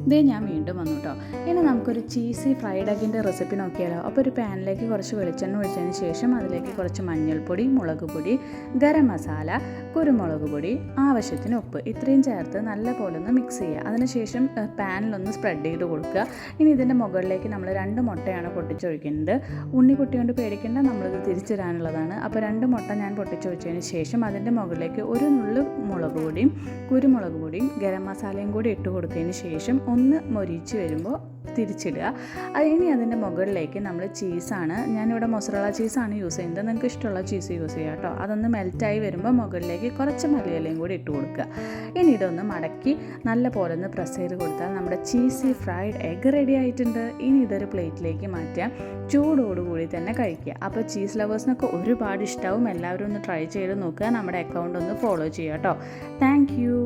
ഇതേ ഞാൻ വീണ്ടും വന്നു കേട്ടോ. ഇനി നമുക്കൊരു ചീസി ഫ്രൈഡ് എഗിൻ്റെ റെസിപ്പി നോക്കിയാലോ. അപ്പോൾ ഒരു പാനിലേക്ക് കുറച്ച് വെളിച്ചെണ്ണ ഒഴിച്ചതിന് ശേഷം അതിലേക്ക് കുറച്ച് മഞ്ഞൾപ്പൊടി, മുളക് പൊടി, ഗരം മസാല, കുരുമുളക് പൊടി, ആവശ്യത്തിന് ഉപ്പ് ഇത്രയും ചേർത്ത് നല്ല പോലെ ഒന്ന് മിക്സ് ചെയ്യുക. അതിനുശേഷം പാനിലൊന്ന് സ്പ്രെഡ് ചെയ്ത് കൊടുക്കുക. ഇനി ഇതിൻ്റെ മുകളിലേക്ക് നമ്മൾ 2 മുട്ടയാണ് പൊട്ടിച്ചൊഴിക്കുന്നത്. ഉണ്ണിക്കുട്ടി കൊണ്ട് പേടിക്കേണ്ട, നമ്മളിത് തിരിച്ചിടാനുള്ളതാണ്. അപ്പോൾ 2 മുട്ട ഞാൻ പൊട്ടിച്ചൊഴിച്ചതിന് ശേഷം അതിൻ്റെ മുകളിലേക്ക് ഒരു നുള്ളു മുളക് പൊടിയും കുരുമുളക് പൊടിയും ഗരം മസാലയും കൂടി ഇട്ട് കൊടുത്തതിന് ശേഷം ഒന്ന് മൊരിച്ച് വരുമ്പോൾ തിരിച്ചിടുക. ഇനി അതിൻ്റെ മുകളിലേക്ക് നമ്മൾ ചീസാണ്, ഞാനിവിടെ മൊസറല്ല ചീസാണ് യൂസ് ചെയ്യുന്നത്. നിങ്ങൾക്ക് ഇഷ്ടമുള്ള ചീസ് യൂസ് ചെയ്യുക കേട്ടോ. അതൊന്ന് മെൽറ്റായി വരുമ്പോൾ മുകളിലേക്ക് കുറച്ച് മല്ലിയിലയും കൂടി ഇട്ട് കൊടുക്കുക. ഇനി ഇതൊന്ന് മടക്കി നല്ല പോലെ ഒന്ന് പ്രസ് ചെയ്ത് കൊടുത്താൽ നമ്മുടെ ചീസി ഫ്രൈഡ് എഗ് റെഡി ആയിട്ടുണ്ട്. ഇനി ഇതൊരു പ്ലേറ്റിലേക്ക് മാറ്റാം. ചൂടോടുകൂടി തന്നെ കഴിക്കുക. അപ്പോൾ ചീസ് ലവേഴ്സിനൊക്കെ ഒരുപാട് ഇഷ്ടമാവും. എല്ലാവരും ഒന്ന് ട്രൈ ചെയ്ത് നോക്കുക. നമ്മുടെ അക്കൗണ്ട് ഒന്ന് ഫോളോ ചെയ്യുക കേട്ടോ. Thank you.